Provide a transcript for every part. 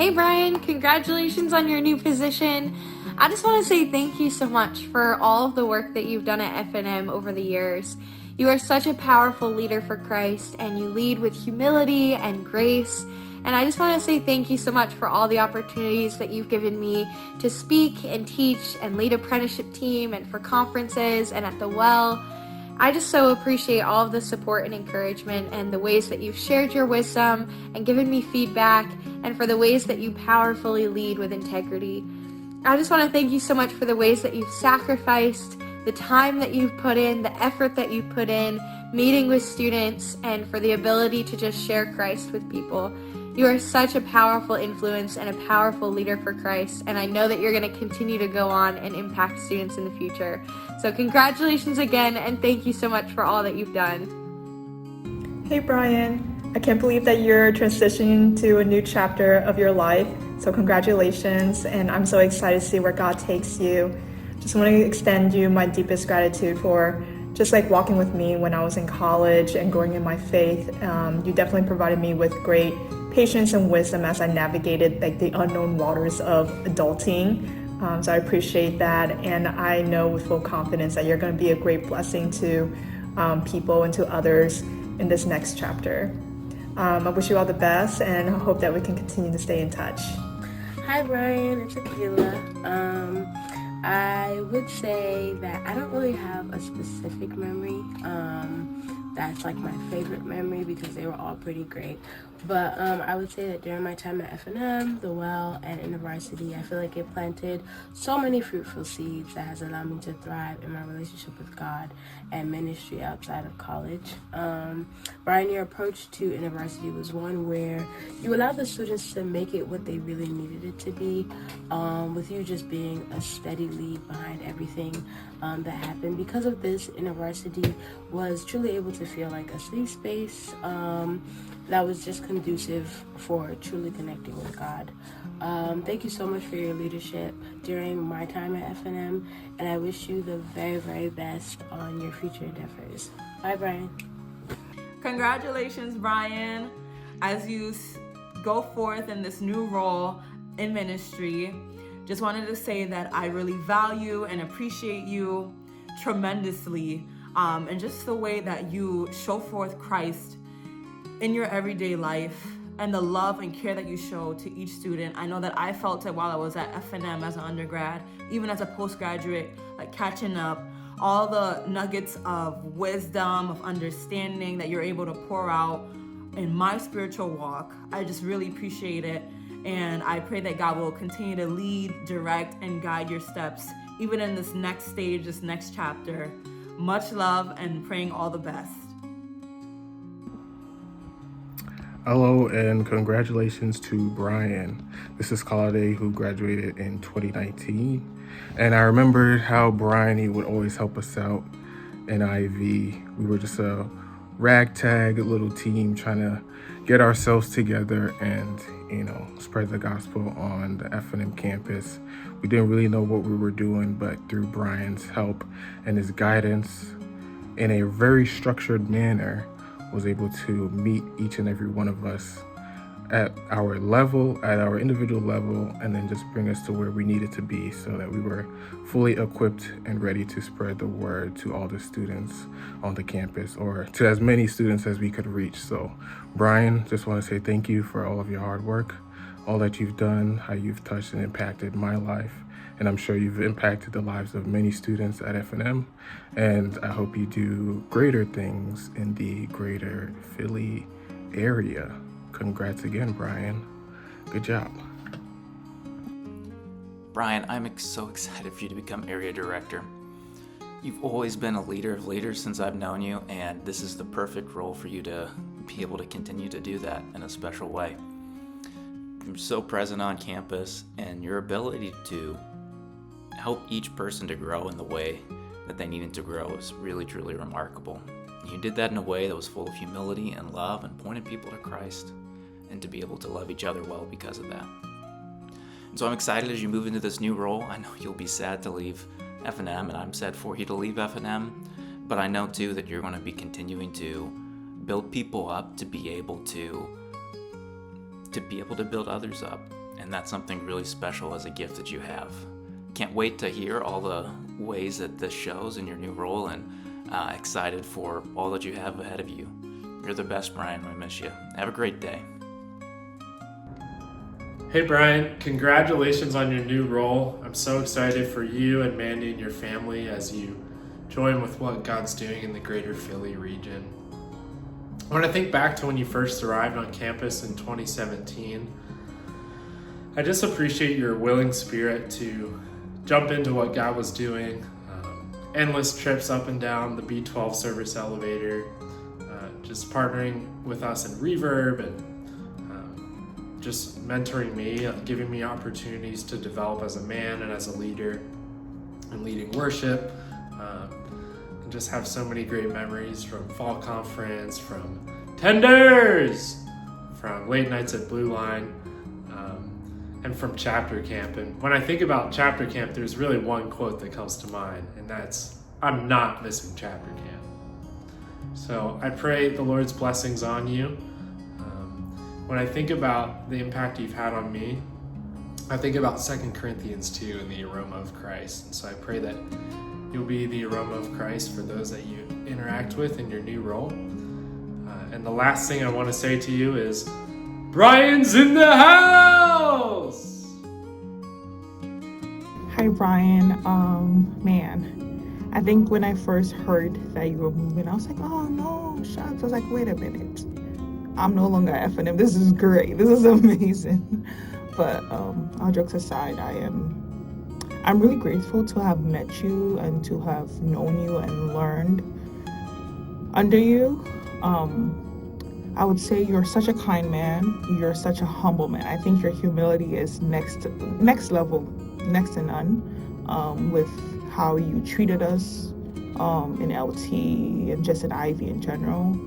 Hey Brian, congratulations on your new position. I just want to say thank you so much for all of the work that you've done at FNM over the years. You are such a powerful leader for Christ, and you lead with humility and grace. And I just want to say thank you so much for all the opportunities that you've given me to speak and teach and lead apprenticeship team and for conferences and at the Well. I just so appreciate all of the support and encouragement and the ways that you've shared your wisdom and given me feedback, and for the ways that you powerfully lead with integrity. I just want to thank you so much for the ways that you've sacrificed, the time that you've put in, the effort that you've put in, meeting with students, and for the ability to just share Christ with people. You are such a powerful influence and a powerful leader for Christ, and I know that you're going to continue to go on and impact students in the future. So congratulations again, and thank you so much for all that you've done. Hey Brian, I can't believe that you're transitioning to a new chapter of your life. So congratulations, and I'm so excited to see where God takes you. Just want to extend you my deepest gratitude for just like walking with me when I was in college and growing in my faith. You definitely provided me with great patience and wisdom as I navigated like the unknown waters of adulting. So I appreciate that, and I know with full confidence that you're going to be a great blessing to people and to others in this next chapter. I wish you all the best, and I hope that we can continue to stay in touch. Hi Brian, it's Akila. I would say that I don't really have a specific memory that's like my favorite memory because they were all pretty great. But I would say that during my time at FNM, the Well, and InterVarsity, I feel like it planted so many fruitful seeds that has allowed me to thrive in my relationship with God and ministry outside of college. Brian, your approach to InterVarsity was one where you allowed the students to make it what they really needed it to be, with you just being a steady lead behind everything that happened. Because of this, InterVarsity was truly able to feel like a safe space that was just conducive for truly connecting with God. Thank you so much for your leadership during my time at FNM, and I wish you the very, very best on your future endeavors. Bye, Brian. Congratulations, Brian, as you go forth in this new role in ministry. Just wanted to say that I really value and appreciate you tremendously, and just the way that you show forth Christ in your everyday life and the love and care that you show to each student. I know that I felt it while I was at FNM as an undergrad, even as a postgraduate, like catching up, all the nuggets of wisdom, of understanding that you're able to pour out in my spiritual walk. I just really appreciate it. And I pray that God will continue to lead, direct, and guide your steps, even in this next stage, this next chapter. Much love, and praying all the best. Hello and congratulations to Brian. This is Kalade, who graduated in 2019. And I remember how Brian, he would always help us out in IV. We were just a ragtag little team trying to get ourselves together and, spread the gospel on the FNM campus. We didn't really know what we were doing, but through Brian's help and his guidance in a very structured manner, was able to meet each and every one of us at our level, at our individual level, and then just bring us to where we needed to be so that we were fully equipped and ready to spread the word to all the students on the campus, or to as many students as we could reach. So Brian, just want to say thank you for all of your hard work, all that you've done, how you've touched and impacted my life. And I'm sure you've impacted the lives of many students at FNM. And I hope you do greater things in the greater Philly area. Congrats again, Brian. Good job. Brian, I'm so excited for you to become area director. You've always been a leader of leaders since I've known you, and this is the perfect role for you to be able to continue to do that in a special way. You're so present on campus, and your ability to help each person to grow in the way that they needed to grow is really, truly remarkable. You did that in a way that was full of humility and love and pointed people to Christ, and to be able to love each other well because of that. And so I'm excited as you move into this new role. I know you'll be sad to leave FNM, and I'm sad for you to leave FNM, but I know too that you're going to be continuing to build people up to be able to build others up. and that's something really special as a gift that you have. Can't wait to hear all the ways that this shows in your new role, and excited for all that you have ahead of you. You're the best, Brian. We miss you. Have a great day. Hey Brian, congratulations on your new role. I'm so excited for you and Mandy and your family as you join with what God's doing in the greater Philly region. When I think back to when you first arrived on campus in 2017, I just appreciate your willing spirit to jump into what God was doing. Endless trips up and down the B12 service elevator, just partnering with us in Reverb, and just mentoring me, giving me opportunities to develop as a man and as a leader, and leading worship, and just have so many great memories from fall conference, from tenders, from late nights at Blue Line, and from chapter camp. And when I think about chapter camp, there's really one quote that comes to mind, and that's, "I'm not missing chapter camp." So I pray the Lord's blessings on you. When I think about the impact you've had on me, I think about 2 Corinthians 2 and the aroma of Christ. And so I pray that you'll be the aroma of Christ for those that you interact with in your new role. And the last thing I want to say to you is, Brian's in the house! Hi, Brian. Man, I think when I first heard that you were moving, I was like, oh no, shucks. I was like, wait a minute. I'm no longer at F&M. This is great. This is amazing. But all jokes aside, I'm really grateful to have met you and to have known you and learned under you. I would say you're such a kind man. You're such a humble man. I think your humility is next level, next to none, with how you treated us in LT and just in Ivy in general.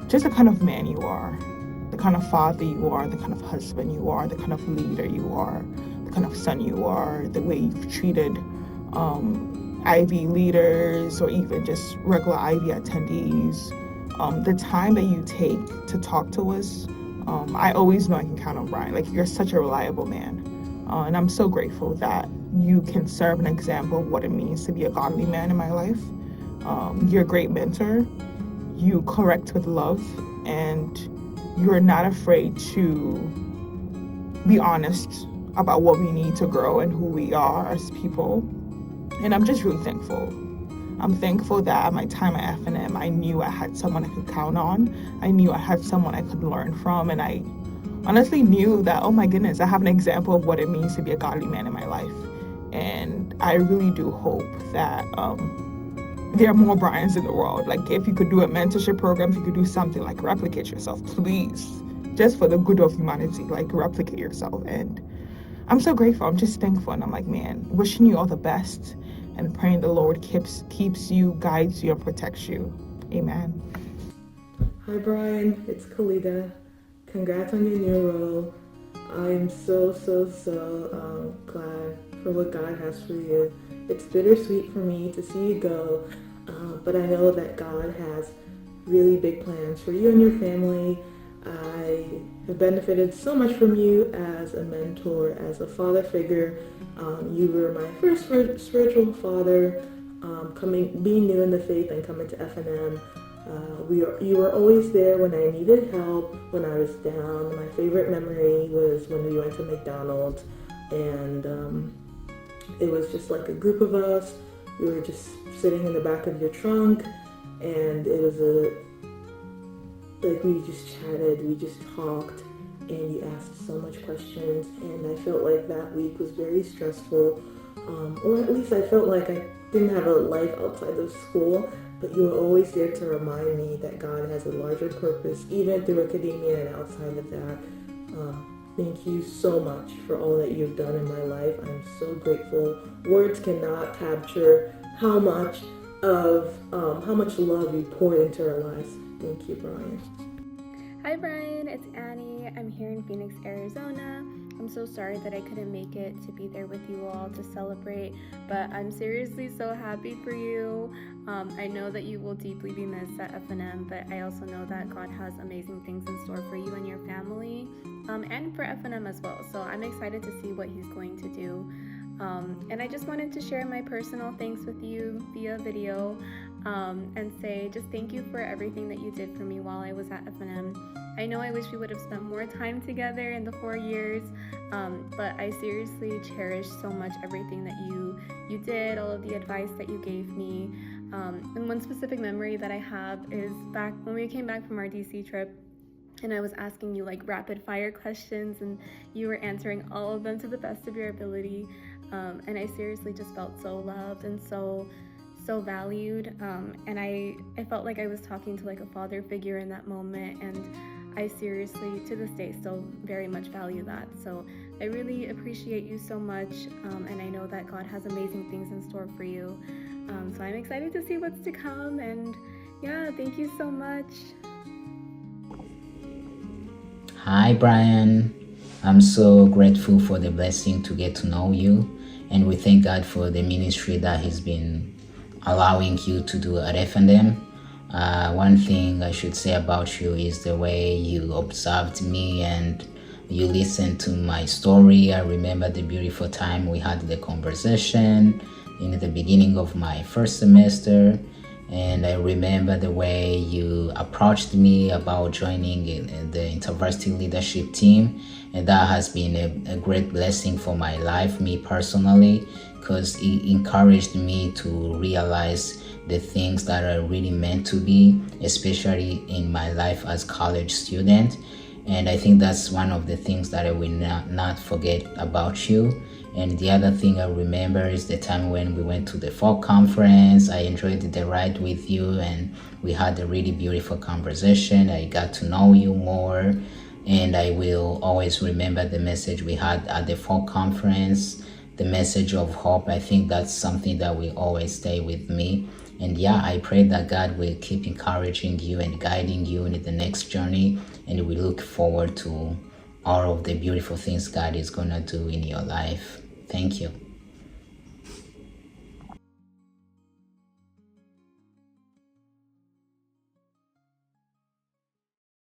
Just the kind of man you are, the kind of father you are, the kind of husband you are, the kind of leader you are, the kind of son you are, the way you've treated Ivy leaders or even just regular Ivy attendees, the time that you take to talk to us, I always know I can count on Brian. Like, you're such a reliable man. And I'm so grateful that you can serve an example of what it means to be a godly man in my life. You're a great mentor. You correct with love, and you're not afraid to be honest about what we need to grow and who we are as people. And I'm just really thankful. I'm thankful that at my time at F&M, I knew I had someone I could count on. I knew I had someone I could learn from, and I honestly knew that, oh my goodness, I have an example of what it means to be a godly man in my life. And I really do hope that there are more Brians in the world. Like, if you could do a mentorship program, if you could do something like replicate yourself, please, just for the good of humanity, like replicate yourself. And I'm so grateful. I'm just thankful. And I'm like, man, wishing you all the best and praying the Lord keeps you, guides you, and protects you. Amen. Hi, Brian. It's Khalida. Congrats on your new role. I'm so glad for what God has for you. It's bittersweet for me to see you go, but I know that God has really big plans for you and your family. I have benefited so much from you as a mentor, as a father figure. You were my first spiritual father, being new in the faith and coming to F&M. You were always there when I needed help, when I was down. My favorite memory was when we went to McDonald's, and it was just like a group of us. We were just sitting in the back of your trunk, and it was we just chatted, we just talked, and you asked so much questions, and I felt like that week was very stressful, or at least I felt like I didn't have a life outside of school, but you were always there to remind me that God has a larger purpose, even through academia and outside of that. Thank you so much for all that you've done in my life. I'm so grateful. Words cannot capture how much love you poured into our lives. Thank you, Brian. Hi, Brian. It's Annie. I'm here in Phoenix, Arizona. I'm I'm so sorry that I couldn't make it to be there with you all to celebrate, but I'm seriously so happy for you. I know that you will deeply be missed at FNM, but I also know that God has amazing things in store for you and your family, and for FNM as well. So I'm excited to see what He's going to do. And I just wanted to share my personal thanks with you via video, and say just thank you for everything that you did for me while I was at FNM. I know I wish we would have spent more time together in the 4 years, but I seriously cherish so much everything that you did, all of the advice that you gave me. And one specific memory that I have is back when we came back from our DC trip, and I was asking you like rapid fire questions, and you were answering all of them to the best of your ability. And I seriously just felt so loved and so valued. And I felt like I was talking to like a father figure in that moment, and I seriously, to this day, still very much value that. So I really appreciate you so much, and I know that God has amazing things in store for you. So I'm excited to see what's to come, and yeah, thank you so much. Hi, Brian. I'm so grateful for the blessing to get to know you, and we thank God for the ministry that He's been allowing you to do at FNM. One thing I should say about you is the way you observed me and you listened to my story. I remember the beautiful time we had the conversation in the beginning of my first semester, and I remember the way you approached me about joining in the InterVarsity leadership team, and that has been a great blessing for my life, me personally, because it encouraged me to realize the things that are really meant to be, especially in my life as college student. And I think that's one of the things that I will not forget about you. And the other thing I remember is the time when we went to the fall conference. I enjoyed the ride with you, and we had a really beautiful conversation. I got to know you more, and I will always remember the message we had at the fall conference, the message of hope. I think that's something that will always stay with me. And yeah, I pray that God will keep encouraging you and guiding you in the next journey, and we look forward to all of the beautiful things God is gonna do in your life. Thank you.